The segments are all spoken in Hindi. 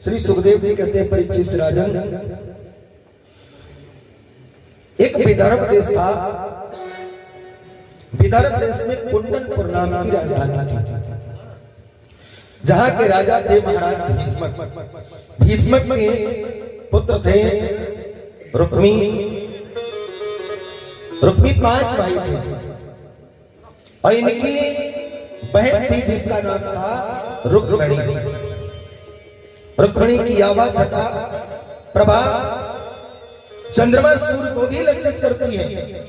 श्री सुखदेव जी कहते हैं, परीक्षित राजन, एक विदर्भ देश था। विदर्भ देश में कुंडनपुर नाम की राजधानी थी, जहां के राजा थे महाराज भीष्मक। भीष्मक के पुत्र थे रुक्मी। रुक्मी 5 भाई थे और इनकी बहन थी जिसका नाम था रुक्मणी। रुक्मणी की आवाज छटा प्रभा चंद्रमा सूर्य को भी लज्जित करती है।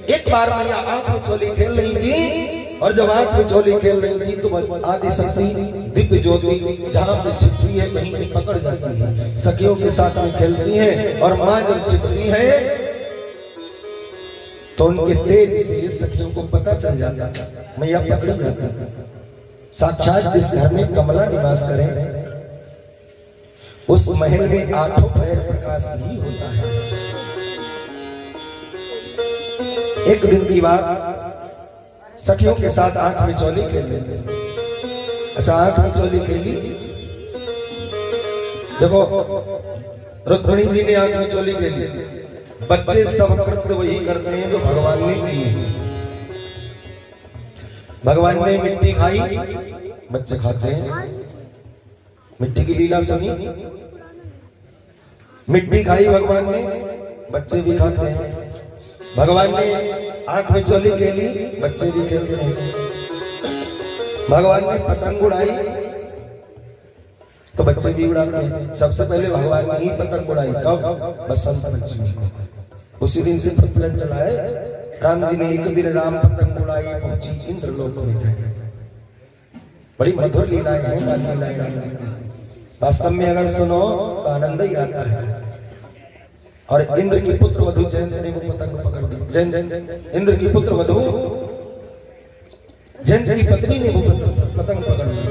एक बार मैया आंख में चोली खेल रही थी और जब आंख में चोली खेल रही थी तो आदि शक्ति दिव्य ज्योति जहां पे छिपती है कहीं भी पकड़ जाती है। सखियों के साथ में खेलती है और मां जब छिपती है तो उनके तेज से सखियों को पता चल जाता है, मैया पकड़ी जाती है। साक्षात जिस घर में कमला निवास करे उस महल में 8 पैर प्रकाश ही होता है। एक दिन की बात, सखियों के साथ आंख में चोली खेल लेते। अच्छा, आंख में चोली खेली, देखो रुक्मिणी जी ने आंख में चोली खेली। बच्चे सब कृत्य वही करते हैं जो भगवान ने किए। भगवान ने मिट्टी खाई, बच्चे खाते हैं। मिट्टी की लीला सुनी, मिट्टी खाई भगवान ने, बच्चे भी खाते हैं। भगवान ने आंख में चोली खेली, बच्चे भी खेलते हैं। भगवान ने पतंग उड़ाई तो बच्चे भी उड़ाते हैं। सबसे पहले भगवान ने ही पतंग उड़ाई, तब बसंत पंचमी। उसी दिन से प्रचलन चला है। राम जी ने एक दिन राम पतंग उड़ाई, पहुंची इंद्रलोक में जाए। बड़ी मधुर लीलाएं हैं राम जी की। वास्तव में अगर सुनो तो आनंद ही आता है। और इंद्र की पुत्र वधु जयंत ने वो पतंग पकड़ ली। जयंत इंद्र की पुत्र वधु जयंत की पत्नी ने वो पतंग पकड़ ली।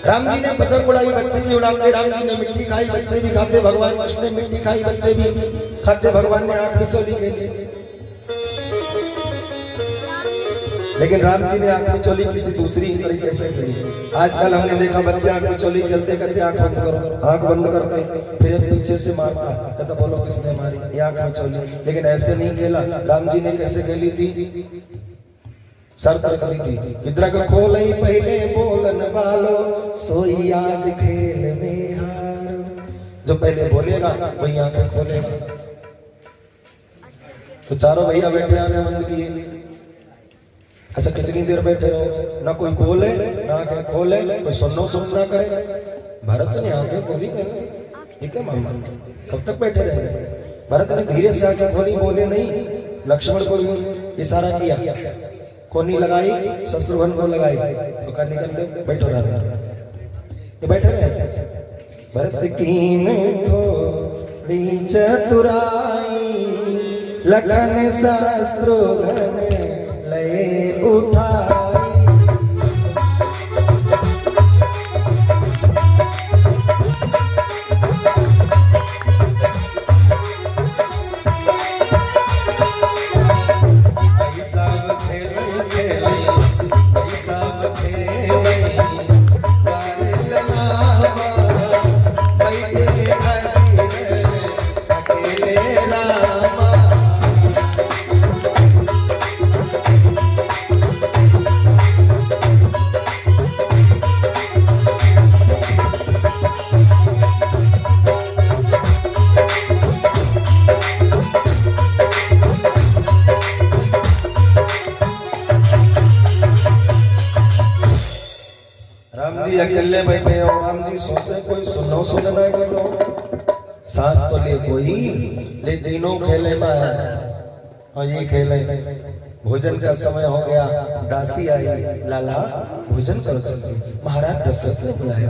राम जी ने पतंग उड़ाई, बच्चे भी उड़ाते। राम जी ने मिट्टी खाई, बच्चे भी खाते। भगवान कृष्ण ने मिट्टी खाई, बच्चे भी खाते। भगवान ने आंख में चोली खेली, लेकिन राम जी ने आंख में चोली किसी दूसरी तरीके से खेली। आजकल हमने देखा बच्चे आंख में चोली खेलते करते आंख बंद करो, आंख बंद करते, फिर पीछे से मारता, कहता बोलो किसने मारी, ये आंख में चोली। लेकिन ऐसे नहीं खेला। राम जी ने कैसे खेली थी? शर्त रख ली थी, किद्रक खोल ही पहले बोलन वालो, सोई आज खेल में हार। जो पहले बोलेगा वही आंखें खोलेगा। तो चारों भैया बैठे आंखें बंद किए। अच्छा, कितनी देर बैठे रहो, ना कोई बोले ना आंखें खोले, कोई सुनना करे। भरत ने आंखें खोली, ठीक है मामा, कब तक बैठे रहे? भरत ने धीरे से आंखें खोली, बोले नहीं। लक्ष्मण को इशारा किया, कोनी लगाई, शत्रुघ्न को लगाई, तो कहा निकल लो, बैठो रहा। ये बैठे रहे। भरत कीन थोड़ी चतुराई, लखन शत्रुघ्न ले उठाई। अकेले बैठे और राम जी सोचे कोई सुनना करो। सांस तो ले कोई, ले तीनों खेले पाए और ये खेले। भोजन का समय हो गया, दासी आई, लाला भोजन करो चलिए। महाराज दशरथ ने बुलाया।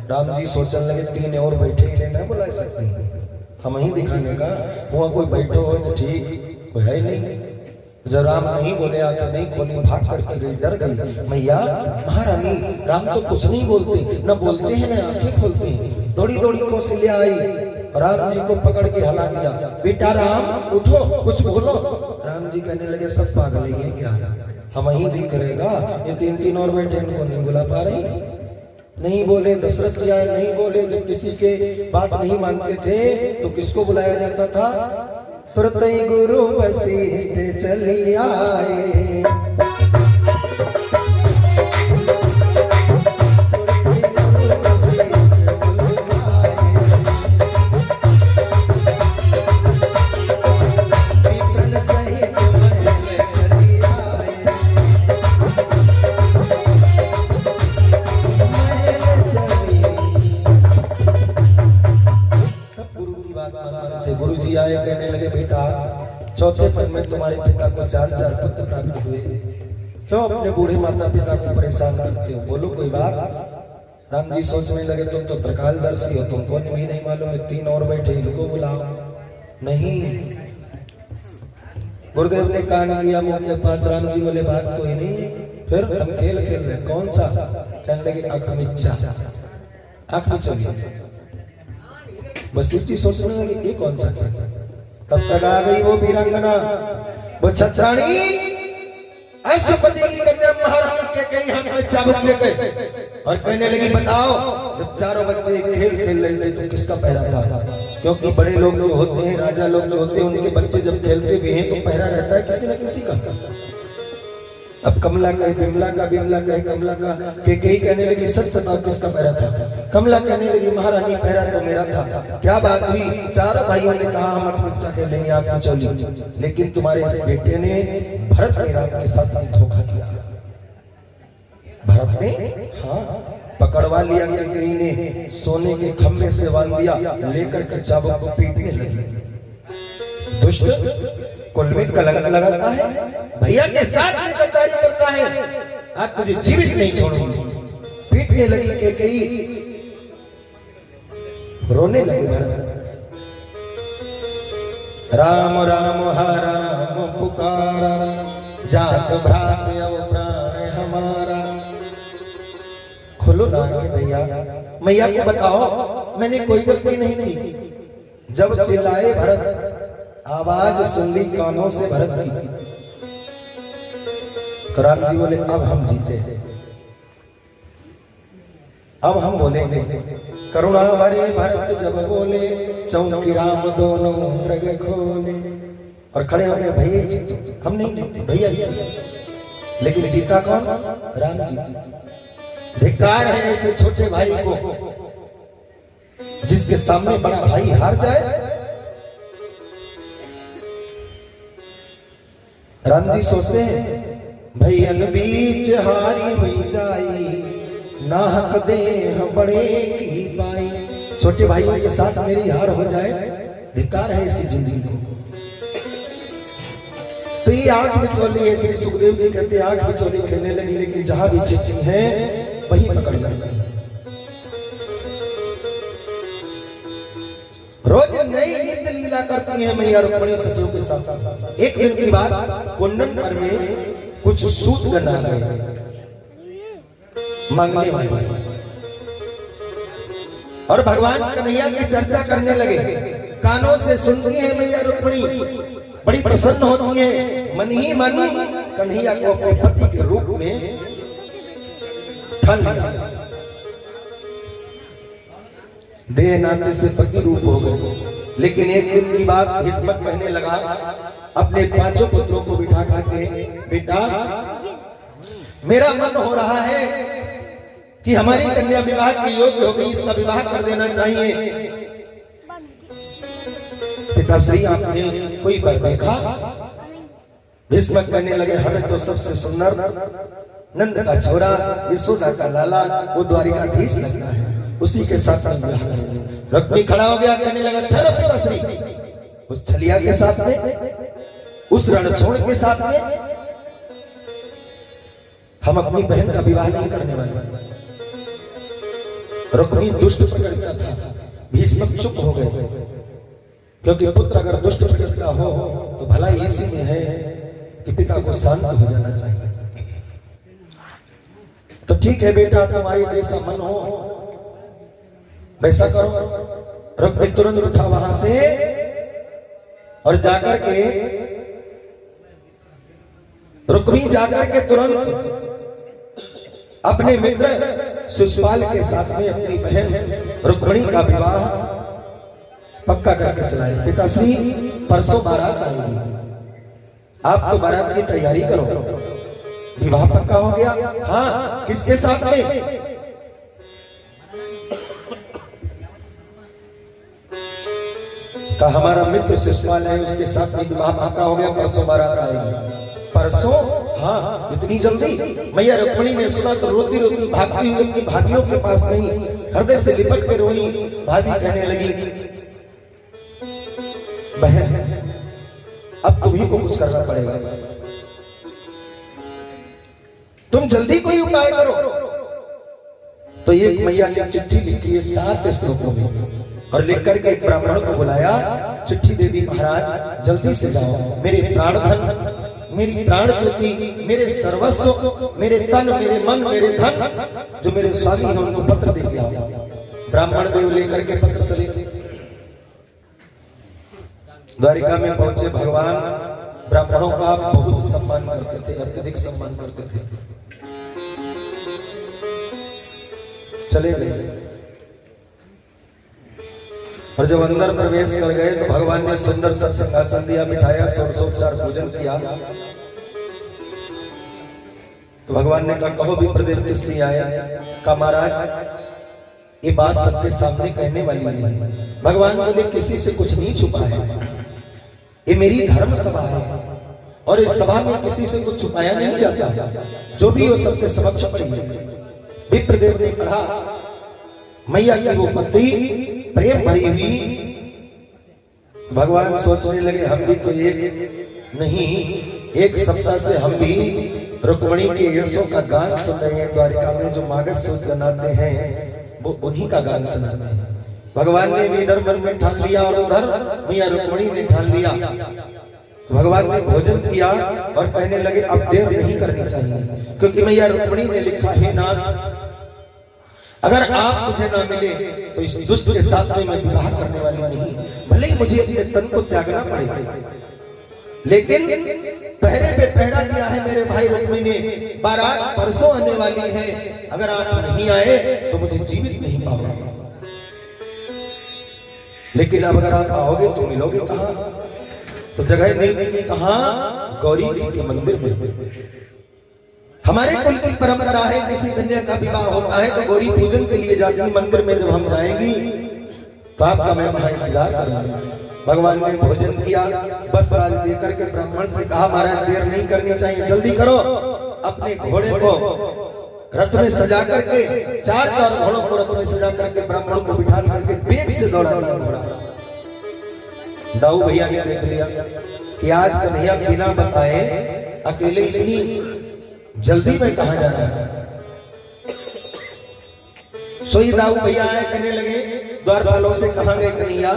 राम जी सोचने लगे 3 और बैठे ना बुला सकते, हम ही दिखाने का हुआ। कोई बैठो हो तो ठीक, कोई है नहीं। जब राम नहीं बोले, आंखें नहीं खोली, भाग करके गई, डर गई। मैया महारानी, राम तो कुछ नहीं बोलते, न बोलते हैं न आंखें खोलते हैं। दौड़ी दौड़ी कौशल्या आई, राम जी को पकड़ के हिला दिया। बेटा राम उठो, कुछ बोलो। राम जी कहने लगे सब पागल है क्या, हम ही भी करेगा। ये 3 और बैठे, इनको नहीं बुला पा रही। नहीं बोले, दशरथ जी आए नहीं बोले। जब किसी के बात नहीं मानते थे तो किसको बुलाया जाता था? तुरंत ही गुरु वशिष्ठ चली आए। गुरु जी आए, कहने लगे बेटा चौथे पद में तुम्हारे पिता को 4 पुत्र प्राप्त हुए, क्यों अपने बूढ़े माता पिता को परेशान करते हो? बोलो कोई बात। राम जी सोचने लगे तुम तो त्रिकालदर्शी हो, तुमको भी नहीं मालूम है 3 और बैठे, इनको बुलाओ। नहीं, गुरुदेव ने कान किया मुंह के पास। राम जी बोले बात कोई नहीं, फिर हम खेल खेल रहे। कौन सा? कहने लगे अखमिच्चा, आंख में चलिए। बस इसी सोचने लगे ये कौन सा? तब तक आ गई वो वीरांगना, वो छत्राणी, अष्टपति की कन्या महारानी के कई हाथ में चाबुक ले गए और कहने लगी बताओ, जब चारों बच्चे खेल खेल रहे थे तो किसका पहरा था? क्योंकि बड़े लोग जो होते हैं, राजा लोग जो होते हैं, उनके बच्चे जब खेलते भी हैं तो पहरा रहता है किसी न किसी का। अब कमला कहे बिमला का, बिमला कहे कमला का, कई कहने लगी सच बताओ किसका पहरा था? कमला कहने लगी महारानी पहरा तो मेरा था। क्या बात हुई? चारों भाइयों ने कहा हम अखमिच्चा खेलेंगे, आप चलिए। लेकिन तुम्हारे बेटे ने, भरत ने राम के साथ धोखा किया। भरत ने हाँ पकड़वा लिया, कई ने सोने के खंभे से बांध दिया, लेकर के चाबुक को पीटने लगी। दुष्ट कुल में कलंक लगाता है, भैया के साथ गद्दारी करता है, आज तुझे जीवित नहीं छोड़ूंगी। पीटने लगी कई, रोने लगे भरत। राम राम हा राम पुकारा, जात भ्रात अब प्राण हमारा। खुलो ना के भैया, मैया को बताओ मैंने कोई गलती नहीं की। जब चिल्लाए भरत, आवाज सुन ली कानों से भरत की, तो राम जी बोले अब हम जीते हैं, अब हम बोलेंगे। करुणा भरे भरत जब बोले, चौकी राम दोनों मृग खोले। और खड़े हो गए, भैया जीते, हम नहीं जीते भैया जीते। लेकिन जीता कौन? राम जी। धिक्कार है ऐसे छोटे भाई को, जिसके सामने बड़ा भाई हार जाए। राम जी सोचते हैं भैयन बीच हारी हुई जाई, नाहक देह बड़े की पाई। छोटे भाइयों के साथ मेरी हार हो जाए, धिक्कार है इसी जिंदगी को। तो ये आंख बिचौली है, श्री सुखदेव जी कहते आंख बिचौली खेलने लगी, लेकिन जहां भी चिट्ठी है वही पकड़ जाएगा। रोज नई नित्य लीला करती है मैया रुक्मिणी सखियों के साथ। एक दिन की बात, कुंडन पर में कुछ सूत गना गए मांगने वाले, और भगवान कन्हैया की चर्चा करने लगे। कानों से सुनती है मैया रुक्मिणी, बड़ी प्रसन्न होती है, मन ही मन कन्हैया को अपने पति के रूप में ठान लिया। देह नाते से पति रूप हो गए। लेकिन एक दिन की बात, किस्मत कहने लगा अपने 5 पुत्रों को बिठा करके, बेटा मेरा मन हो रहा है कि हमारी कन्या विवाह के योग्य हो गई, इसका विवाह कर देना चाहिए। पिताश्री आपने कोई पर देखा? भीष्म कहने लगे हमें तो सबसे सुंदर नंद का छोरा, यशोदा का लाला, वो द्वारिकाधीश लगता है, उसी के साथ हम विवाह करेंगे। रुक्मी खड़ा हो गया, कहने लगा ठहरो पिताश्री, उस छलिया के साथ में, उस रणछोड़ के साथ में हम अपनी बहन का विवाह नहीं करने वाले। रुक्मी दुष्ट प्रकृति का था, भीष्म चुप हो गए, क्योंकि पुत्र अगर दुष्ट प्रकृति का हो तो भला इसी में है कि पिता को शांत हो जाना चाहिए। तो ठीक है बेटा, तुम्हारी जैसा मन हो वैसा करो। रुक्मी तुरंत उठा वहां से और जाकर के, रुक्मी जाकर के तुरंत अपने मित्र शिशुपाल के साथ में अपनी बहन रुक्मिणी का विवाह पक्का करके चलाए। पिताश्री परसों बारात आएगी, आप तो बारात की तैयारी करो। विवाह पक्का हो गया? हाँ। किसके साथ में? का हमारा मित्र शिशुपाल है, उसके साथ में विवाह पक्का हो गया, परसों बारात आएगी। परसों? हाँ। इतनी जल्दी? मैया रुक्मिणी ने सुना तो रोती रोती भागती हुई अपनी भाभियों के पास गई, हृदय से लिपट के रोई। भाभी कहने लगी, बहन अब तुम्ही को कुछ करना पड़ेगा, तुम जल्दी कोई उपाय करो। तो ये मैया ने चिट्ठी लिखी है 7 श्लोकों में, और लिख करके एक ब्राह्मण को बुलाया, चिट्ठी दे दी, महाराज जल्दी से जाओ, मेरे प्राण धन, मेरी प्राण ज्योति, मेरे सर्वस्व, मेरे तन, मेरे मन, मेरे धन जो मेरे स्वामी हैं उनको पत्र दे दिया। ब्राह्मण देव लेकर के पत्र चले। द्वारिका में पहुंचे भगवान ब्राह्मणों का बहुत सम्मान करते थे, अत्यधिक सम्मान करते थे। चले गए और जब अंदर प्रवेश कर गए तो भगवान ने सुंदर सा सिंहासन दिया, बिठाया, षोडशोपचार पूजन किया। तो भगवान ने कहा, कहो विप्रदेव किस लिए आया? कहा महाराज ये बात सबके सामने कहने वाली नहीं। भगवान बोले किसी से कुछ नहीं छुपा है, ये मेरी धर्म सभा है और इस सभा में किसी से कुछ छुपाया नहीं जाता, जो भी हो सबके समक्ष चाहिए। विप्रदेव ने कहा, मैया की वो पत्नी प्रेम भरी हुई। भगवान सोचने लगे, हम भी तो एक नहीं, एक सप्ताह से हम भी रुक्मिणी के यशों का गान सुन रहे हैं। द्वारिका में जो मागस सूत्र बनाते हैं वो उन्हीं का गान सुनाते हैं। भगवान ने भी इधर मन में ठान लिया और उधर मैया रुक्मिणी ने ठान लिया। तो भगवान ने भोजन किया और कहने लगे अब देर नहीं करनी चाहिए, क्योंकि मैया रुक्मिणी ने लिखा है, नाथ अगर आप मुझे ना मिले तो इस दुष्ट के साथ में मैं विवाह करने वाली नहीं, भले ही मुझे अपने तन को त्यागना पड़ेगा, लेकिन पहरे पे पहरा दिया है मेरे भाई रुक्मिणी ने, बारात परसों आने वाली है, अगर आप नहीं आए तो मुझे जीवित नहीं पाओगे। लेकिन अब अगर आप आओगे तो मिलोगे कहां? तो जगह नहीं मिली। कहां? गौरी जी के मंदिर में। हमारे कुल की परंपरा है, किसी कन्या का विवाह होता है तो गौरी पूजन के लिए जाती है मंदिर में। जब हम जाएंगी तो आपका मैं वहां इंतजार करूंगा। भगवान ने भोजन किया, वस्त्र आदि देकर के ब्राह्मण से कहा, महाराज देर नहीं करनी चाहिए, जल्दी करो। अपने घोड़े को रथ में सजा करके, 4 घोड़ों को रथ में सजा करके ब्राह्मण को बिठा करके वेग से दौड़ा दिया घोड़ा। दाऊ भैया ने देख लिया कि आज कन्हैया बिना बताए अकेले इतनी जल्दी में कहा जा रहा है। सोई दाऊ भैया आए, कहने लगे द्वारपालों से कहां गए कन्हैया?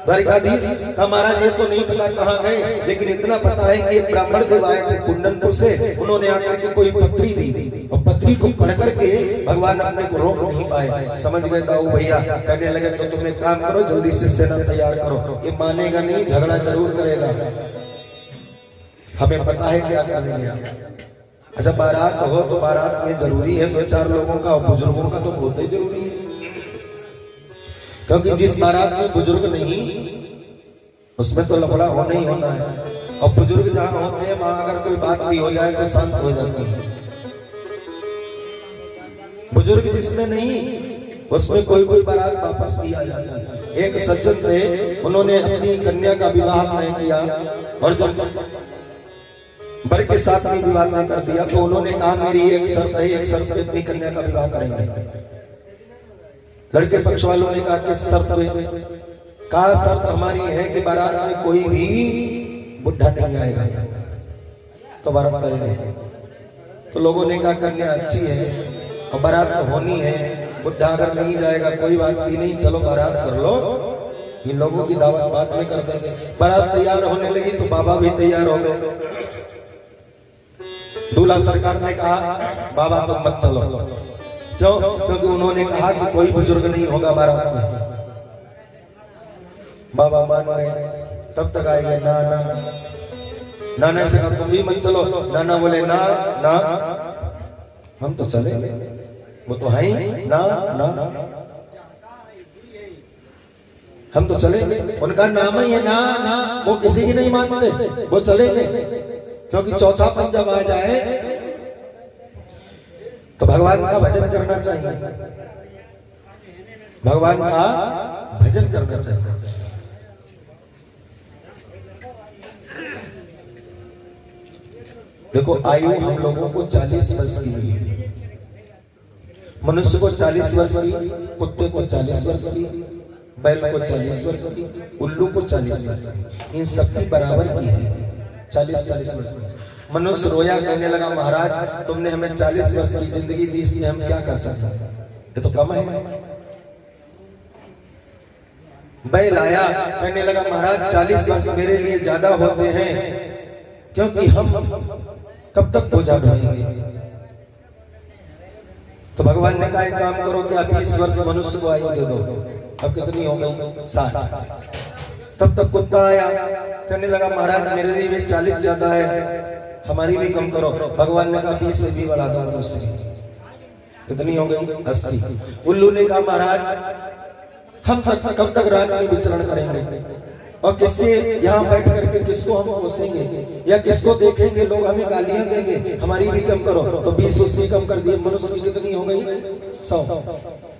द्वारिकाधीश हमारा ये तो नहीं पता कहां गए, लेकिन इतना पता है कि एक ब्राह्मण देव आए थे कुंडनपुर से, उन्होंने आकर के कोई पत्री दी और पत्री को पढ़ करके भगवान अपने को रोक नहीं पाए। समझ गए दाऊ भैया, कहने लगे तो तुम एक काम करो, जल्दी से सेना तैयार करो। ये मानेगा नहीं, झगड़ा जरूर करेगा, हमें पता है क्या करेंगे। अच्छा बारात हो तो बारात में जरूरी है 2-4 लोगों का और बुजुर्गों का तो बहुत ही जरूरी है, क्योंकि जिस बारात में बुजुर्ग नहीं उसमें तो लफड़ा होना ही होना है, और बुजुर्ग जहां होते हैं वहां अगर कोई बात भी हो जाए तो शांत हो जाती है। बुजुर्ग जिसमें नहीं उसमें कोई बारात वापस भी आ जाता है। एक सज्जन थे, उन्होंने अपनी कन्या का विवाह तय किया और जब वर के साथ में विवाह तय कर दिया तो उन्होंने कहा मेरी एक शर्त है, एक शर्त पे अपनी कन्या का विवाह करेंगे। लड़के पक्ष वालों ने कहा किस शर्त पे? कहा शर्त हमारी है कि बारात में कोई भी बुढ़ा नहीं आएगा तो बारात करेंगे। तो लोगों ने कहा कन्या अच्छी है और बारात होनी है, बुढ़ा अगर नहीं जाएगा कोई बात भी नहीं, चलो बारात कर लो, इन लोगों की दावत बाद में कर देंगे। बारात तैयार होने लगी तो बाबा भी तैयार हो गए। दूल्हा सरकार ने कहा बाबा तुम मत चलो, क्यों? क्योंकि उन्होंने कहा कि कोई बुजुर्ग नहीं होगा बारात में। बाबा मान गए, तब तक आएंगे नाना से कहा तुम भी मत चलो। नाना बोले ना ना हम तो चलेंगे। वो तो है ही ना ना ना, हम तो चलेंगे, उनका नाम ही है ना ना, वो किसी की नहीं मानते, वो चलेंगे, क्योंकि चौथापन जब आ जाए तो भगवान का भजन करना चाहिए, भगवान का भजन करना चाहिए। देखो आयु हम लोगों को 40 वर्ष की हुई है, मनुष्य को 40 वर्ष की, कुत्ते को 40 वर्ष की, बैल को 40 वर्ष की, उल्लू को 40 वर्ष की, इन सबकी बराबर की है 40-40 वर्ष की। मनुष्य रोया, कहने लगा महाराज तुमने हमें 40 वर्ष की जिंदगी दी, इसमें हम क्या कर सकते हैं, ये तो कम है। बैल आया, कहने लगा महाराज 40 वर्ष मेरे लिए ज्यादा होते हैं, क्योंकि हम कब तक बोझा ढोएंगे। तो भगवान ने कहा एक काम करो, क्या 20 वर्ष मनुष्य को आयु दे दो। अब कितनी हो गई? 60। तब तक कुत्ता आया, कहने लगा महाराज मेरे लिए भी 40 ज्यादा है, हमारी भी कम करो। भगवान ने कहा 20 से भी बढ़ा दो मनुष्य। कितनी हो गई? 80। उल्लू ने कहा महाराज हम कब तक रात में विचरण करेंगे, और किसके यहाँ बैठ करके किसको हम पोसेंगे, या किसको देखेंगे, लोग हमें गालियां देंगे, हमारी भी कम करो। तो 20 उसकी कम कर दिए, मनुष्य की कितनी हो गई? 100।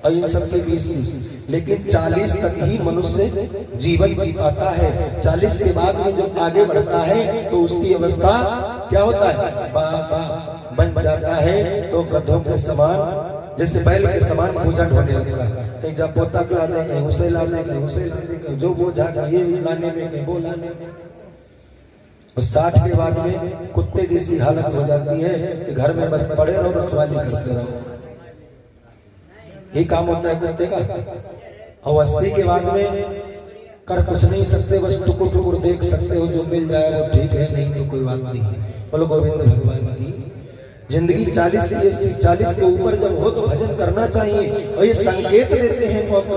और इन सबसे 20। लेकिन 40 तक ही मनुष्य जीवन जी पाता है। 40 के बाद में जब आगे बढ़ता है तो उसकी अवस्था क्या होता है? बन जाता है, तो गधों के समान, जैसे बैल के समान बोझा ढोने लगता है। कहीं जब पोता ला दे, कहीं उसे ला दे, कहीं उसे ला दे, जो बोझा ये लाने में, कहीं वो लाने में। और 60 के बाद में कुत्ते जैसी हालत हो जाती है कि घर में बस पड़े रहो, रखवाली करते रहो, यही काम होता है कुत्ते का। और 80 के बाद में कर कुछ नहीं सकते, बस टुकुर टुकुर देख सकते हो, जो मिल जाए वो ठीक है, नहीं तो कोई बात नहीं। बोलो गोविंद भगवान की। जिंदगी 40 के ऊपर जब हो तो भजन करना चाहिए। और ये संकेत देते हैं पोता,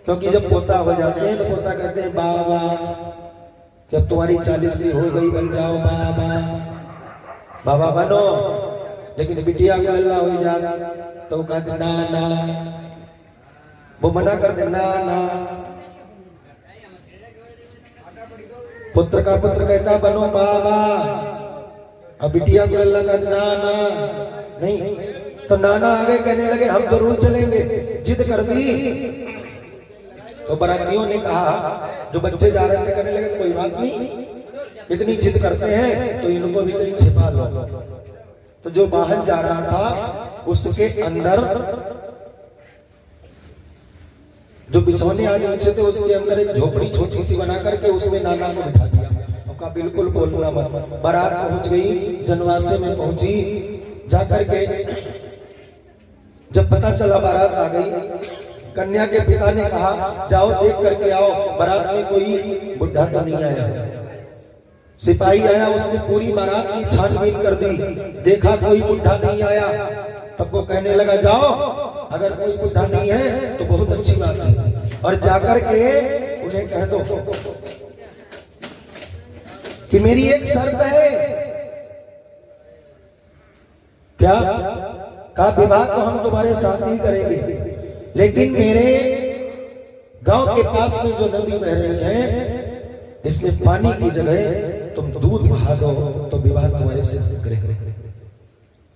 क्योंकि जब पोता हो जाते हैं तो पोता कहते हैं बाबा जब तुम्हारी 40 की हो गई बन जाओ बाबा, बाबा बनो। लेकिन बिटिया को अल्लाह हो जाए तो कहते ना ना, वो मना कर दे ना ना। पुत्र का पुत्र कहता बनो बाबा, अब बिटिया को अल्लाह का ना ना नहीं। तो नाना आगे कहने लगे हम जरूर चलेंगे, जिद कर दी। तो बारातियों ने कहा, जो बच्चे जा रहे थे कहने लगे कोई बात नहीं, इतनी जिद करते हैं तो इनको भी कहीं छिपा लो। तो जो बाहर जा रहा था उसके अंदर जो बिछौने आगे पीछे थे उसके अंदर एक झोपड़ी छोटी सी बना करके उसमें नाना को बिठा दिया। का बिल्कुल बोलना मत। बारात पहुंच गई, जनवासे में पहुंची, जाकर के जब पता चला बारात आ गई, कन्या के पिता ने कहा जाओ देख करके आओ बारात में कोई बुढ़ा तो नहीं आया। सिपाही आया, उसने पूरी बारात की छानबीन कर दी, देखा कोई बुढ़ा नहीं आया। तब वो कहने लगा जाओ अगर कोई बुढ़ा नहीं है तो बहुत अच्छी बात है, और जाकर के उन्हें कह दो कि मेरी एक शर्त है। क्या? का विवाह तो हम तुम्हारे साथ ही करेंगे, लेकिन मेरे गांव के पास में जो नदी बह रही है इसमें पानी की जगह तुम दूध बहा दो तो विवाह तुम्हारे से करेंगे।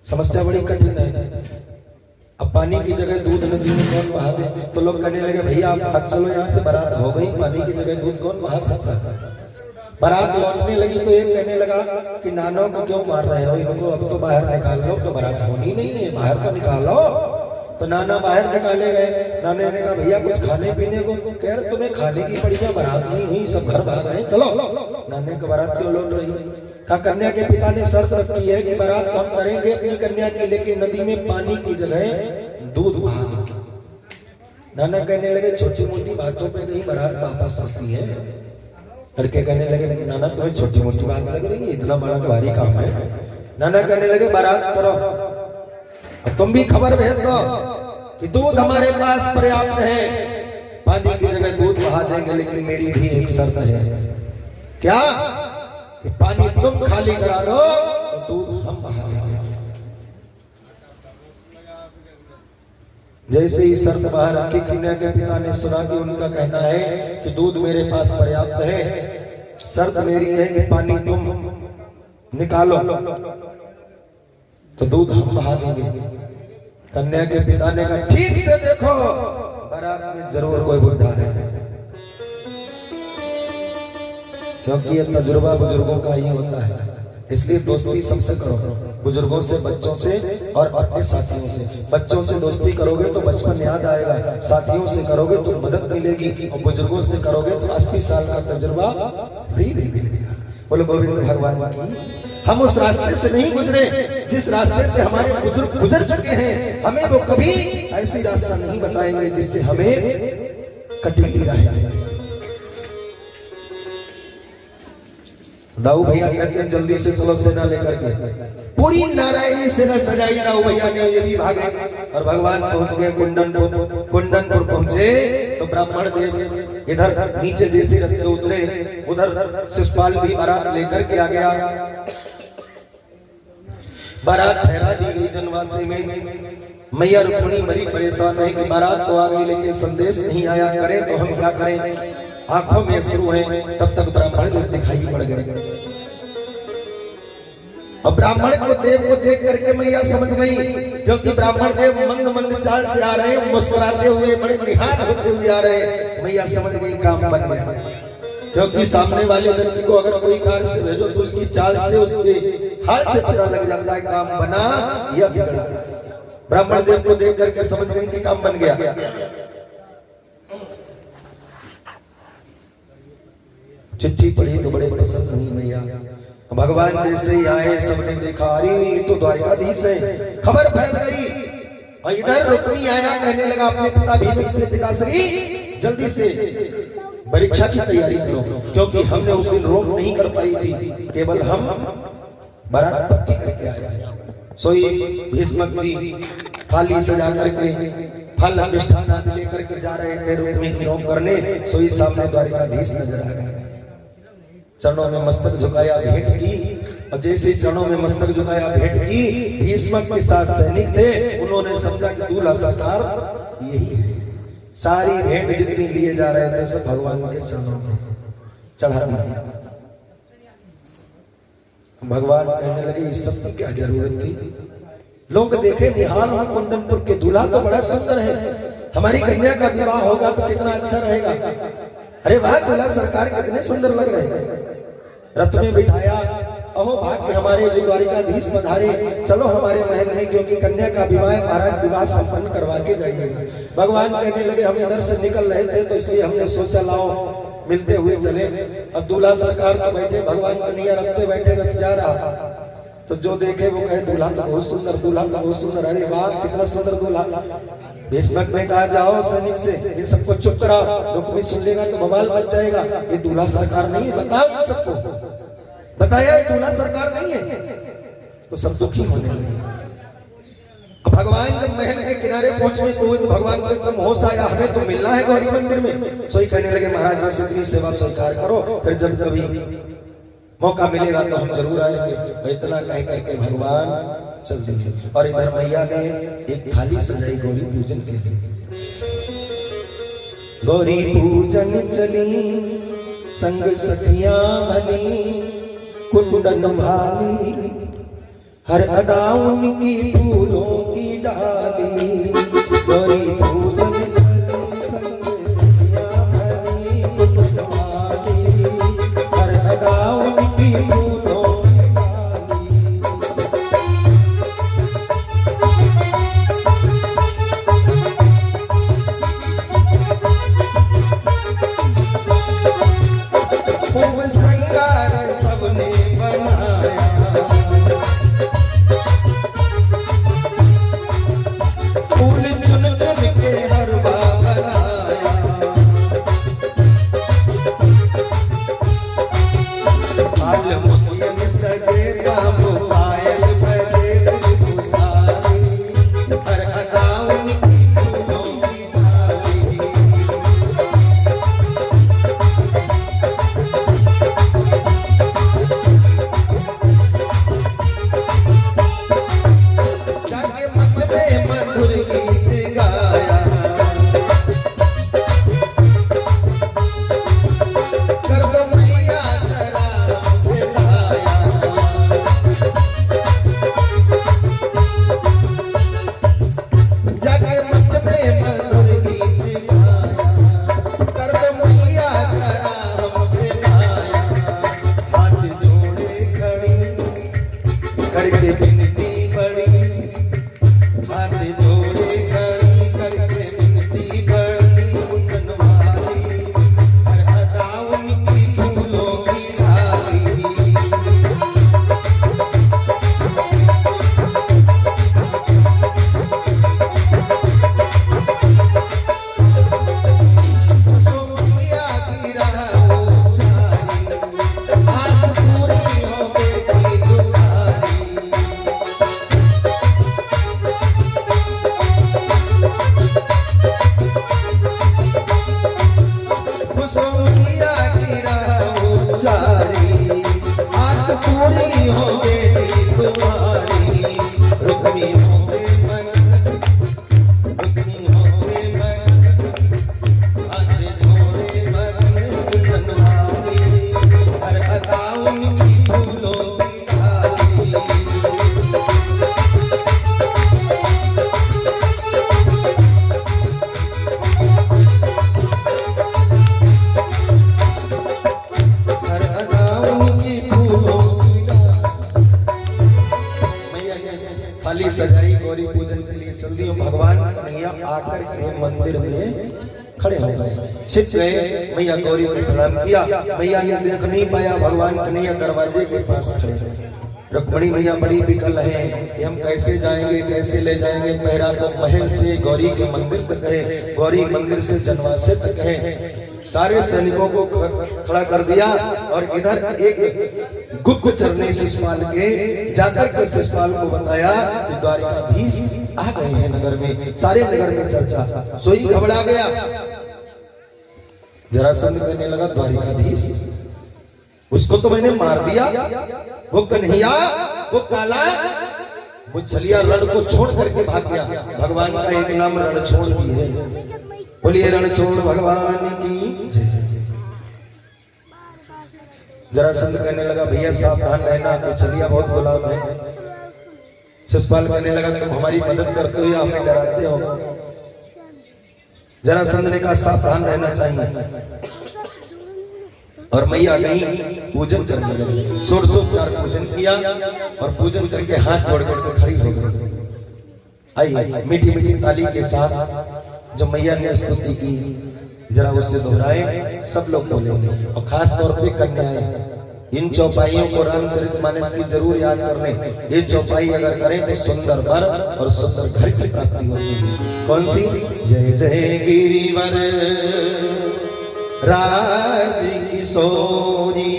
समस्या बड़ी कठिन है। अब पानी की जगह दूध नदी में कौन बहा दे? तो लोग कहने लगे भैया आप भाग चलो यहाँ से, बारात हो गई, पानी की जगह दूध कौन बहा सकता है। बारात लौटने लगी तो एक कहने लगा कि नानों को क्यों मार रहे हो, इनको अब तो बाहर निकाल लो, तो बारात होनी नहीं है, बाहर तो निकालो। तो नाना बाहर निकाले गए। नाने ने कहा भैया कुछ खाने पीने को। कह रहे तुम्हें खाने की पड़ी, बारात नहीं हुई, सब घर भाग रहे हैं, चलो। नाने की बारात क्यों लौट रही? कहा कन्या के पिता ने शर्त रखी है कि बारात हम करेंगे अपनी कन्या की, लेकिन नदी में पानी की जगह दूध बहा दो। नाना कहने लगे छोटी मोटी बातों पे कहीं बारात वापस आती है। लड़के कहने लगे लेकिन नाना तुम्हें छोटी मोटी बात लग रही है, इतना बड़ा भारी काम है। नाना कहने लगे बारात करो, अब तुम भी खबर भेज दो कि दूध हमारे पास पर्याप्त है, पानी की जगह दूध बहा देंगे, लेकिन मेरी भी एक शर्त है। क्या? कि पानी तुम खाली करा दो तो दूध हम बहा देंगे। जैसे ही शर्त बाहर रखी, कन्या के पिता ने सुना कि उनका कहना है कि दूध मेरे पास पर्याप्त है, शर्त मेरी है कि पानी तुम निकालो तो दूध हम बहा देंगे। कन्या के पिता ने कहा ठीक से देखो, बारात में जरूर कोई बुढ़ा है, क्योंकि ये तजुर्बा बुजुर्गों का ही होता है। इसलिए दोस्ती सबसे करो, बुजुर्गों से, बच्चों से और अपने साथियों से। बच्चों से दोस्ती करोगे तो बचपन याद आएगा, साथियों से करोगे तो मदद मिलेगी, और बुजुर्गों से करोगे तो 80 साल का तजुर्बा फ्री मिलेगा। बोलो गोविंद भगवान की। हम उस रास्ते से नहीं गुजरे जिस रास्ते से हमारे बुजुर्ग गुजर चुके हैं, हमें वो कभी ऐसी रास्ता नहीं बताएंगे जिससे हमें कटी रहे। राऊ भैया कहते हैं जल्दी से चलो सेना लेकर के। पूरी नारायणी सेना सजाई, राऊ भैया ने ये भी भागे और भगवान पहुंच गए कुंडनपुर। कुंडनपुर पहुंचे तो ब्राह्मण देव इधर नीचे जैसे रथ उतरे, उधर शिषपाल भी बारात लेकर के आ गया। बारात ठहरा दी गई जनवासी में। मैया रुक्मिणी बड़ी परेशान है कि बारात तो आ गई लेकिन संदेश नहीं आया, करें तो हम क्या करें। आंखों में शुरू है, तब तक ब्राह्मण जो दिखाई पड़ गए। और ब्राह्मण को देव को देख करके मैया समझ गई, क्योंकि ब्राह्मण देव मंद मंद चाल से आ रहे हैं, मुस्कुराते हुए, बड़े निहाल होते हुए आ रहे हैं। मैया समझ गई काम बन गया, क्योंकि सामने वाले व्यक्ति को अगर कोई कार्य से भेजो तो उसकी चाल से, उसके हाल से पता लग जाता है काम बना या बिगड़ा। ब्राह्मण देव को देख करके समझ गई कि काम बन गया। चिट्ठी पढ़ी तो बड़े प्रसन्न हुई मैया। भगवान जैसे ही आए सबने देखा, अरे ये तो द्वारिकाधीश है। खबर फैल गई और इधर रुक्मी आया, कहने लगा अपने पिता भीम से, पिताश्री जल्दी से परीक्षा की तैयारी करो, क्योंकि हमने उस दिन रोक नहीं कर पाई थी, केवल हम बारात पक्की करके आए। सोई भीष्मक जी थाली सजा करके फल मिष्ठान आदि लेकर के जा रहे थे रुक्मी की रोक करने। सोई सामने द्वारिकाधीश नजर आ गए। चरणों में मस्तक झुकाया, भेंट की, और जैसे चरणों में मस्तक झुकाया, भेंट की, भीष्मक के साथ सैनिक थे, उन्होंने समझा कि दूल्हा सरकार यही है। सारी भेंट जितनी लिए जा रहे थे सब भगवान के चरणों में चढ़ा दिया। भगवान कहने लगे इस सब की क्या जरूरत थी। लोग देखे निहाल हो, कुंडनपुर के दूल्हा तो बड़ा सुंदर है, हमारी कन्या का विवाह होगा तो कितना अच्छा रहेगा। अरे वाह दूल्हा सरकार कितने सुंदर लग रहे हैं। रथ में बिठाया, अहो भाग्य हमारे जो द्वारिकाधीश पधारे, चलो हमारे महल में, क्योंकि कन्या का विवाह महाराज विवाह संपन्न करवा के जाइएगा। भगवान कहने लगे हम इधर से निकल रहे थे तो इसलिए हमने सोचा लाओ मिलते हुए चले। अब दूल्हा सरकार को बैठे, भगवान कन्या रखते बैठे, रथ जा रहा तो जो देखे वो कहे दूल्हा तो बहुत सुंदर, दूल्हा तो बहुत सुंदर, अरे वाह कितना सुंदर दूल्हा। भीष्मक ने कहा जाओ सैनिक से इन सबको चुप कराओ, रुक्मी सुन लेगा तो बवाल मच जाएगा। ये दूल्हा सरकार नहीं है, बताओ इन सबको। बताया ये दूल्हा सरकार नहीं है, तो सब दुखी होने लगे। भगवान जब महल के किनारे पहुंचे तो भगवान को एकदम होश आया, हमें तो मिलना है गौरी मंदिर में। सोई कहने लगे महाराज बस इतनी सेवा स्वीकार करो, फिर जब कभी मौका मिलेगा तो हम जरूर आएंगे। इतना कह करके भगवान चल दिए। और इधर मैया ने एक थाली सजाई गौरी पूजन के लिए। गौरी पूजन चली संग सखियां भली, कुंडन भाली हर अदा उनकी फूलों की डाली। गौरी पूजन चली संग सखियां भली, कुंडन भाली हर अदा उनकी फूलों की डाली। खूब श्रृंगार सबने बनाया, फूल चुन चुन के सो मैया की राह जारी, आस पूरी हो गई तुम्हारी, रुक्मी हो गए मन, रुक्मी हो गए मन, हाथ जोड़े मन बनवारी, हर अदाओं की फूलों की डाली। थाली सजाई गौरी पूजन के लिए चल दी। भगवान कन्हैया आकर के मंदिर में खड़े हो गए, छिप गए। मैया गौरी को प्रणाम किया, मैया ने देख नहीं पाया, भगवान कन्हैया दरवाजे के पास खड़े। रुक्मिणी मैया बड़ी विकल है कि हम कैसे जाएंगे, कैसे ले जाएंगे। पहरा तो महल से गौरी के मंदिर तक है, गौरी मंदिर से जनवासे तक है। सारे सैनिकों को खड़ा कर दिया और इधर एक गुप्त चरणी शिषपाल के जाकर के शिषपाल को बताया कि द्वारिकाधीश आ गए हैं नगर में। सारे नगर में चर्चा, सोई घबरा गया। जरासंध कहने लगा द्वारिकाधीश, उसको तो मैंने मार दिया, वो कन्हैया, वो काला, वो छलिया रण को छोड़ करके भाग गया। भगवान का एक नाम रणछोड़ भी है, बोलिए रणछोड़ भगवान की। जरासंध कहने लगा भैया सावधान रहना, तो छलिया बहुत गुलाम है। शिषपाल कहने लगा तुम हमारी मदद करते हो या हमें डराते हो? जरासंध ने कहा सावधान रहना चाहिए। और मैया गई पूजन करने लगी, षोडशोपचार पूजन किया और पूजन करके हाथ जोड़ करके खड़ी हो गई। आई मीठी मीठी ताली के साथ जब मैया ने स्तुति की, जरा उससे दोहराए, सब लोग बोले। और खास तौर पे कन्याएं, इन चौपाइयों को रामचरितमानस की जरूर याद कर लें। ये चौपाई अगर करें तो सुंदर वर और सुंदर घर की प्राप्ति होती है। कौन सी? जय जय गिरिवर राज किशोरी,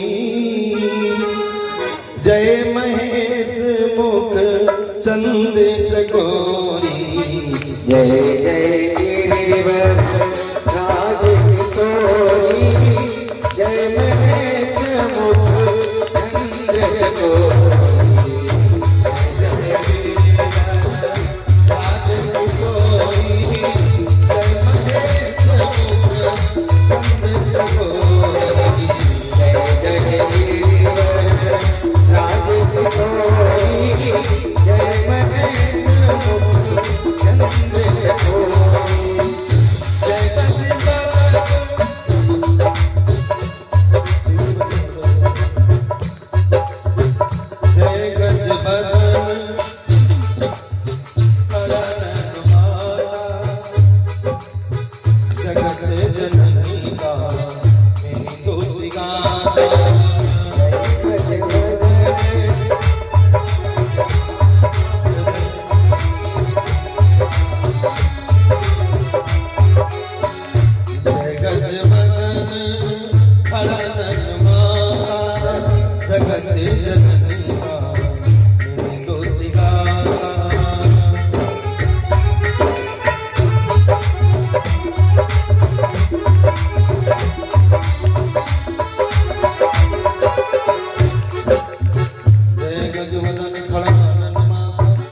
जय महेश मुख चंद चकोरी।